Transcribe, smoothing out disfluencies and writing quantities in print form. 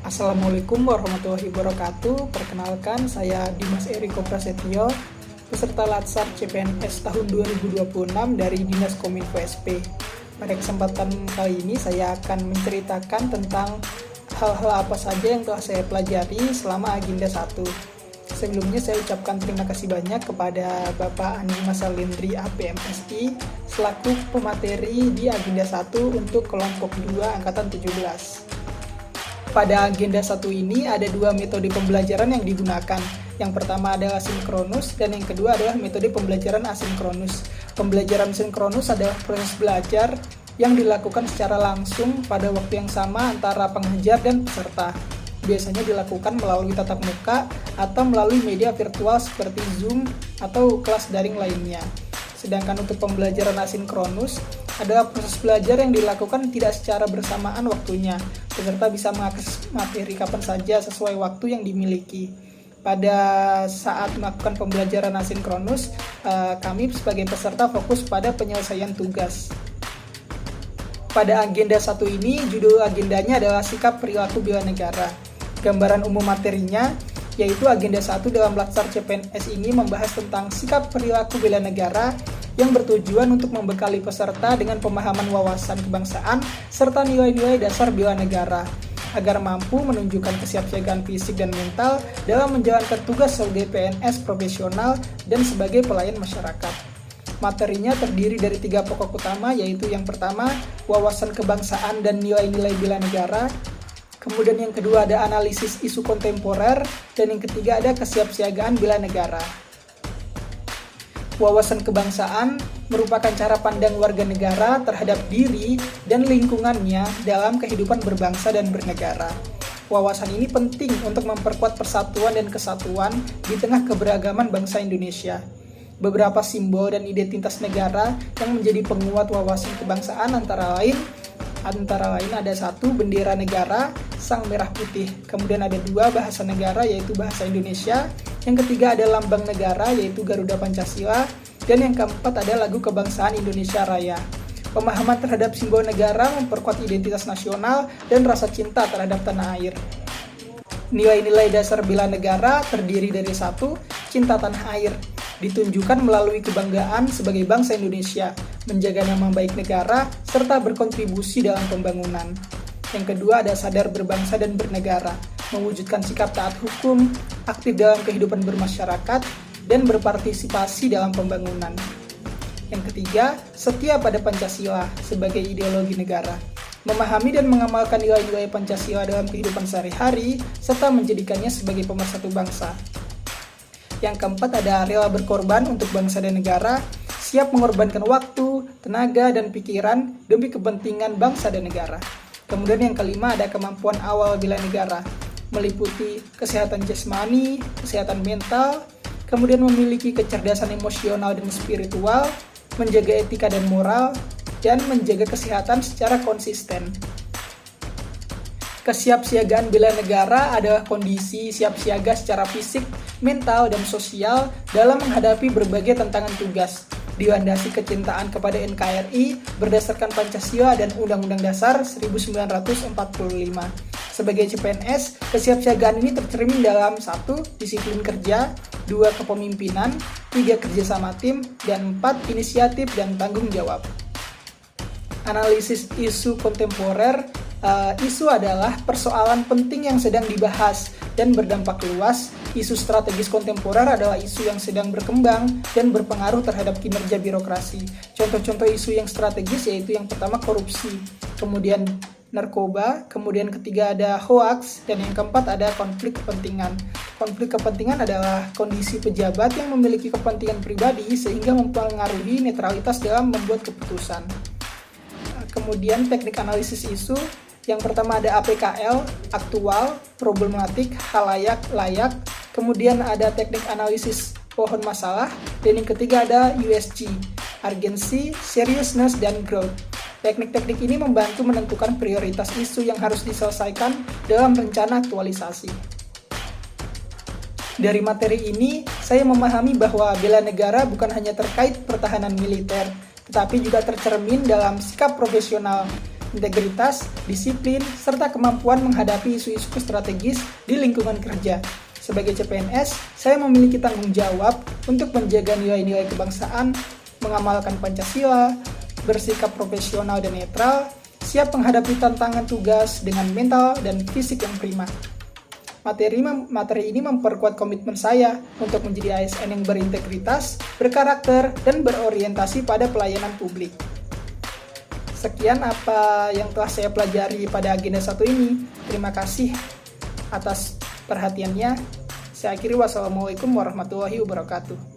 Assalamualaikum warahmatullahi wabarakatuh. Perkenalkan, saya Dimas Eriko Prasetyo, peserta Latsar CPNS tahun 2026 dari Dinas Kominfo SP. Pada kesempatan kali ini saya akan menceritakan tentang hal-hal apa saja yang telah saya pelajari selama Agenda 1. Sebelumnya saya ucapkan terima kasih banyak kepada Bapak Andi Masalindri APMSI selaku pemateri di Agenda 1 untuk kelompok 2 Angkatan 17. Pada agenda 1 ini ada dua metode pembelajaran yang digunakan. Yang pertama adalah sinkronus dan yang kedua adalah metode pembelajaran asinkronus. Pembelajaran sinkronus adalah proses belajar yang dilakukan secara langsung pada waktu yang sama antara pengajar dan peserta. Biasanya dilakukan melalui tatap muka atau melalui media virtual seperti Zoom atau kelas daring lainnya. Sedangkan untuk pembelajaran asinkronus adalah proses belajar yang dilakukan tidak secara bersamaan waktunya. Peserta bisa mengakses materi kapan saja sesuai waktu yang dimiliki. Pada saat melakukan pembelajaran asinkronus, kami sebagai peserta fokus pada penyelesaian tugas. Pada agenda 1 ini, judul agendanya adalah sikap perilaku bela negara. Gambaran umum materinya, yaitu agenda 1 dalam Latsar CPNS ini membahas tentang sikap perilaku bela negara yang bertujuan untuk membekali peserta dengan pemahaman wawasan kebangsaan serta nilai-nilai dasar bela negara agar mampu menunjukkan kesiapsiagaan fisik dan mental dalam menjalankan tugas sebagai PNS profesional dan sebagai pelayan masyarakat. Materinya terdiri dari 3 pokok utama, yaitu yang pertama, wawasan kebangsaan dan nilai-nilai bela negara. Kemudian yang kedua ada analisis isu kontemporer, dan yang ketiga ada kesiapsiagaan bela negara. Wawasan kebangsaan merupakan cara pandang warga negara terhadap diri dan lingkungannya dalam kehidupan berbangsa dan bernegara. Wawasan ini penting untuk memperkuat persatuan dan kesatuan di tengah keberagaman bangsa Indonesia. Beberapa simbol dan identitas negara yang menjadi penguat wawasan kebangsaan antara lain ada 1, bendera negara, sang merah putih. Kemudian ada 2, bahasa negara, yaitu bahasa Indonesia. Yang ketiga ada lambang negara, yaitu Garuda Pancasila. Dan yang keempat ada lagu kebangsaan Indonesia Raya. Pemahaman terhadap simbol negara memperkuat identitas nasional dan rasa cinta terhadap tanah air. Nilai-nilai dasar bela negara terdiri dari 1, cinta tanah air. Ditunjukkan melalui kebanggaan sebagai bangsa Indonesia, menjaga nama baik negara, serta berkontribusi dalam pembangunan. Yang kedua ada sadar berbangsa dan bernegara, mewujudkan sikap taat hukum, aktif dalam kehidupan bermasyarakat, dan berpartisipasi dalam pembangunan. Yang ketiga, setia pada Pancasila sebagai ideologi negara, memahami dan mengamalkan nilai-nilai Pancasila dalam kehidupan sehari-hari, serta menjadikannya sebagai pemersatu bangsa. Yang keempat ada rela berkorban untuk bangsa dan negara, siap mengorbankan waktu, tenaga, dan pikiran demi kepentingan bangsa dan negara. Kemudian yang kelima ada kemampuan awal bela negara, meliputi kesehatan jasmani, kesehatan mental, kemudian memiliki kecerdasan emosional dan spiritual, menjaga etika dan moral, dan menjaga kesehatan secara konsisten. Kesiapsiagaan bela negara adalah kondisi siap siaga secara fisik, mental, dan sosial dalam menghadapi berbagai tantangan tugas, dilandasi kecintaan kepada NKRI berdasarkan Pancasila dan Undang-Undang Dasar 1945. Sebagai CPNS, kesiapsiagaan ini tercermin dalam 1, disiplin kerja, 2, kepemimpinan, 3, kerjasama tim, dan 4, inisiatif dan tanggung jawab. Analisis isu kontemporer. Isu adalah persoalan penting yang sedang dibahas dan berdampak luas. Isu strategis kontemporer adalah isu yang sedang berkembang dan berpengaruh terhadap kinerja birokrasi. Contoh-contoh isu yang strategis yaitu yang pertama korupsi, kemudian narkoba, kemudian ketiga ada hoaks, dan yang keempat ada konflik kepentingan. Konflik kepentingan adalah kondisi pejabat yang memiliki kepentingan pribadi sehingga mempengaruhi netralitas dalam membuat keputusan. Kemudian teknik analisis isu. Yang pertama ada APKL, aktual, problematik, halayak, layak. Kemudian ada teknik analisis pohon masalah. Dan yang ketiga ada USG, urgency, seriousness, dan growth. Teknik-teknik ini membantu menentukan prioritas isu yang harus diselesaikan dalam rencana aktualisasi. Dari materi ini, saya memahami bahwa bela negara bukan hanya terkait pertahanan militer, tetapi juga tercermin dalam sikap profesional integritas, disiplin, serta kemampuan menghadapi isu-isu strategis di lingkungan kerja. Sebagai CPNS, saya memiliki tanggung jawab untuk menjaga nilai-nilai kebangsaan, mengamalkan Pancasila, bersikap profesional dan netral, siap menghadapi tantangan tugas dengan mental dan fisik yang prima. Materi ini memperkuat komitmen saya untuk menjadi ASN yang berintegritas, berkarakter, dan berorientasi pada pelayanan publik. Sekian apa yang telah saya pelajari pada agenda 1 ini. Terima kasih atas perhatiannya. Saya akhiri, wassalamualaikum warahmatullahi wabarakatuh.